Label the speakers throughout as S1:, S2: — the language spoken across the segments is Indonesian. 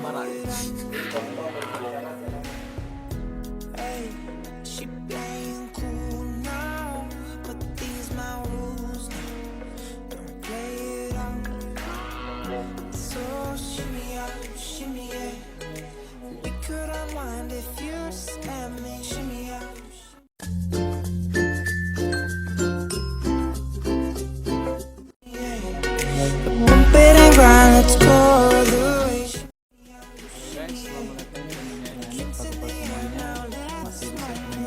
S1: barang.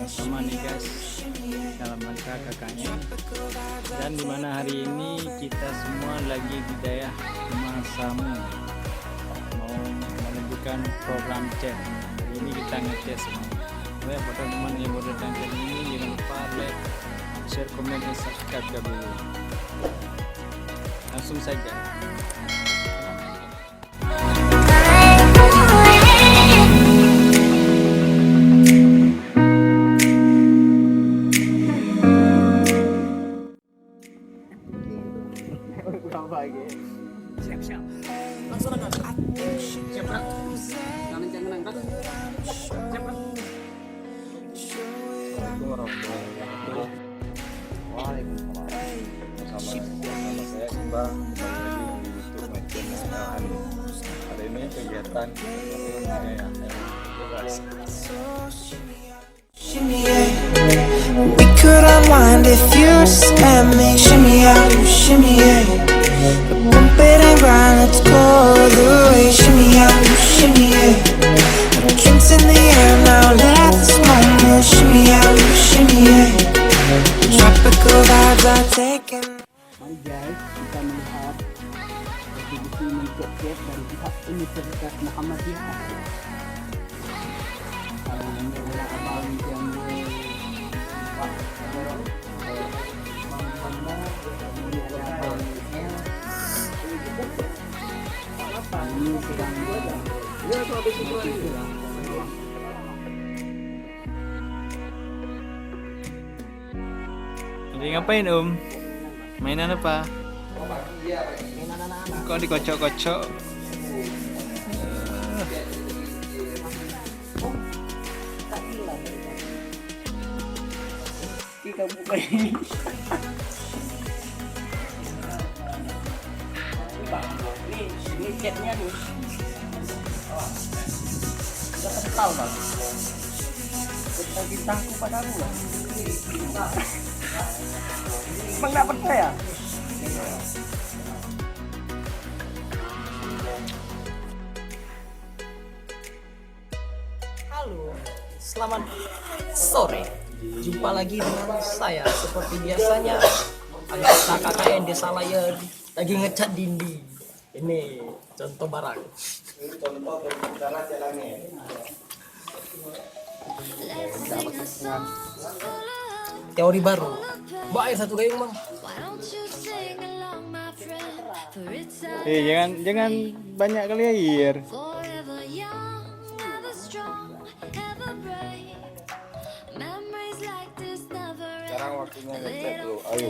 S1: Sama nih guys, dalam rangka kakaknya, dan dimana hari ini kita semua lagi di Didayah MASAMU mau menunjukkan program chat. Hari ini kita ngechat semua. Buat teman-teman yang baru datang ke sini, jangan lupa like, share, komen, dan subscribe dulu. Langsung saja. Siap-siap. Langsung aja. Siap, Bang. Jangan Bang. Siap, Bang.
S2: Waalaikumsalam. Bersama saya Lupa, kembali di YouTube channel. Hari ini kegiatan
S3: We could unwind if you let me. Shimmy out, shimmy yeah. Bump it and grind, let's go the way. Shimmy out, shimmy yeah. Drinks in the air now, let this moment. Shimmy out, shimmy yeah. Tropical vibes are taking.
S1: Hai guys, kita melihat eksibisi mencet dari pihak Universitas Muhammadiyah. Ini adalah abang yang
S4: Lagi ngapain Mainan apa? Kok dikocok-kocok?
S1: kita buka ini. Ini catnya nih. Sudah kental Bang. Bintangku padamu Bang. Emang gak percaya? Halo, selamat sore. Jumpa lagi dengan saya seperti biasanya. Ada kakak yang desa Layeun lagi ngecat dinding. Ini contoh barang.
S2: Ini contoh cara jalannya.
S1: Teori baru. Mbak air satu gayung Bang.
S4: Jangan banyak kali air.
S2: Sekarang waktunya ngechat dulu. Ayo.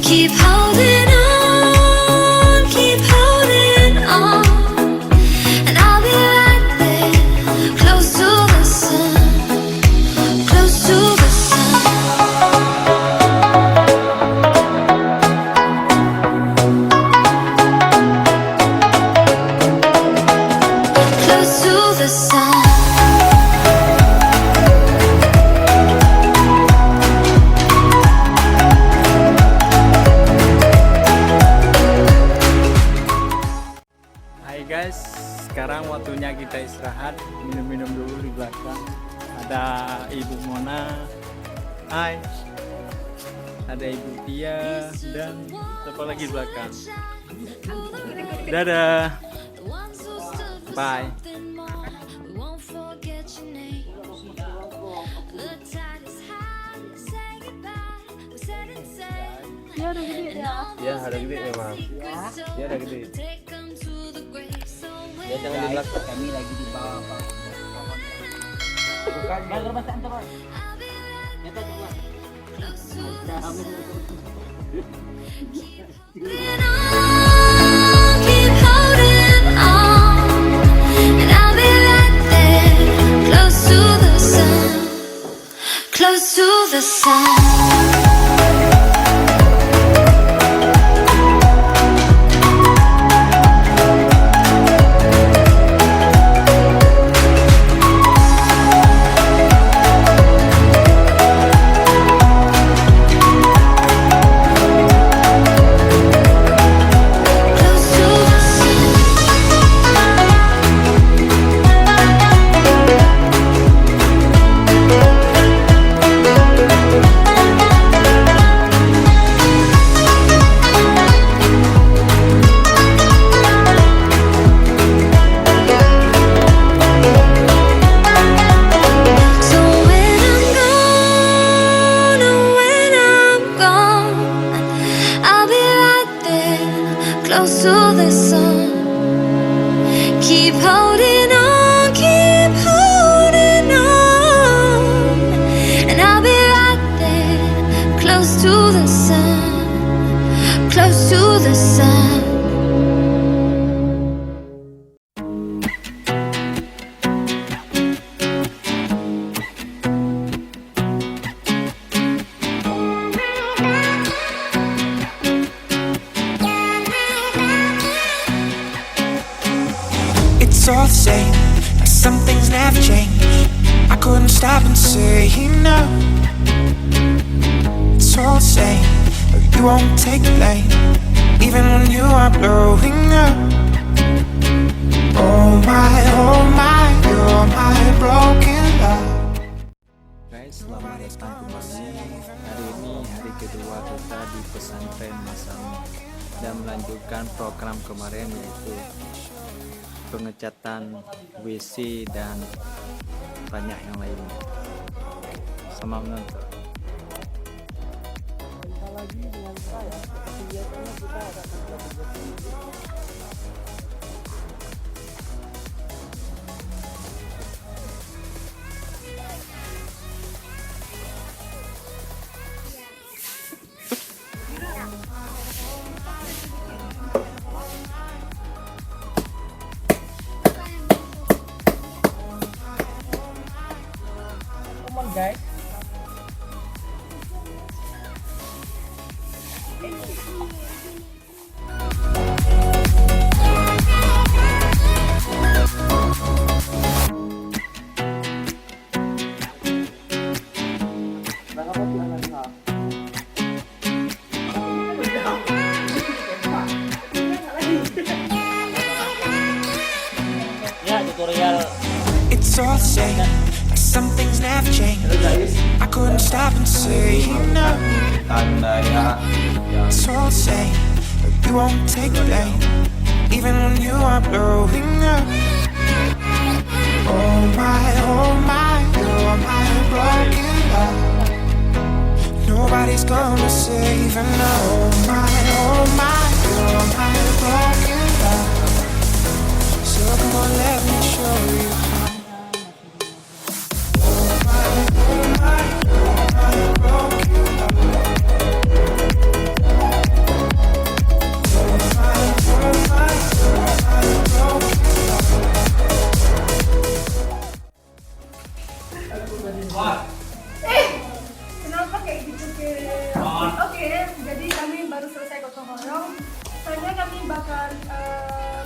S3: Keep holding on, keep holding on, and I'll be right there, close to the sun, close to the sun. Close to the sun.
S4: Guys, sekarang waktunya kita istirahat, minum-minum dulu di belakang. Ada Ibu Mona, hai, ada Ibu Tia, dan siapa lagi di belakang. Dadah, bye.
S5: Ya udah gede ya.
S2: Ya ada gede memang. Ya ada gede. Ya jangan di belakang.
S1: Kami lagi di bawah.
S3: Keep holding on, and I'll be right there, close to the sun, close to the sun. Close to the sun. Keep holding on, and I'll be right there, close to the sun, close to the sun.
S5: It's all the same, like some things never change. I couldn't stop and say no. It's all the same, but you won't take the blame, even when you are blowing up. Oh my, you're my broken love.
S1: Guys, selamat datang kembali. Hari ini hari kedua kita di pesantren Masamu dan melanjutkan program kemarin, yaitu pengecatan WC dan banyak yang lainnya. Sama menonton.
S6: Guys,
S1: Ya, tutorial.
S5: It's all the same, like some things never change. I couldn't stop and say no. It's all the same, but you won't take the blame, even when you are blowing up. Oh my, you're my broken love. Nobody's gonna save her now. Oh my, you're my broken love. So come on, let me show you how.
S6: kenapa kayak gitu ke? Oke, jadi kami baru selesai gotong royong. Selanjutnya kami bakal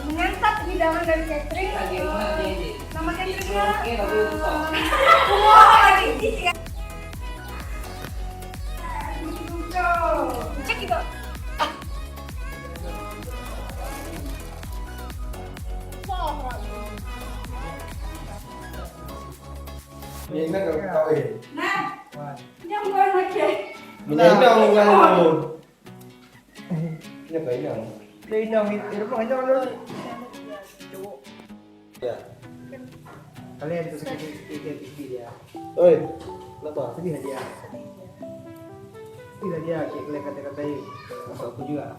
S6: mengangkat hidangan dari catering. Nama cateringnya cek itu.
S2: Ini enggak kau
S6: Nah, yang bukan lagi.
S2: Minang bukan. Ini apa ini?
S7: Inang itu apa aja lu?
S2: Ya.
S7: Kalian itu sedikit dia.
S2: Oi. Kenapa?
S7: Sedih aja. Sedih aja kayak kata-kata aku juga.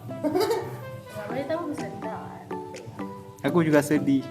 S6: Boleh tahu bisa tidak?
S1: Aku juga sedih.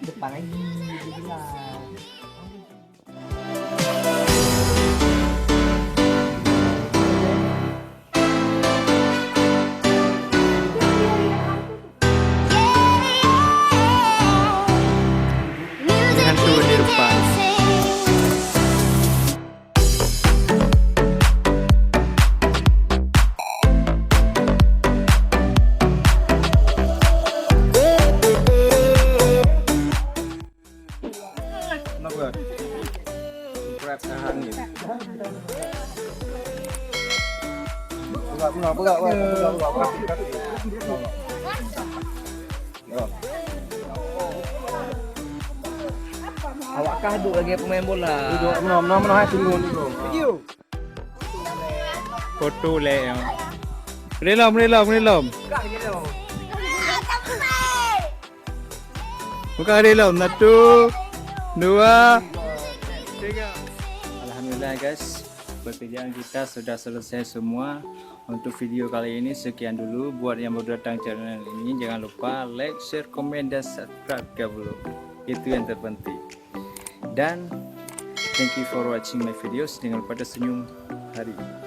S7: depan lagi dia bilang.
S1: Hantu di depan.
S2: Kenapa? Berat tahan ni. Pegang.
S7: Awakkah duduk lagi pemain bola?
S2: Duduk mana tunggu ni bro.
S1: Foto le. Belum. Buka belum. 1, 2, 3. Alhamdulillah guys, pekerjaan kita sudah selesai semua. Untuk video kali ini sekian dulu. Buat yang baru datang channel ini, jangan lupa like, share, komen, dan subscribe ke belum. Itu yang terpenting. Dan thank you for watching my videos. Jangan lupa tersenyum hari ini.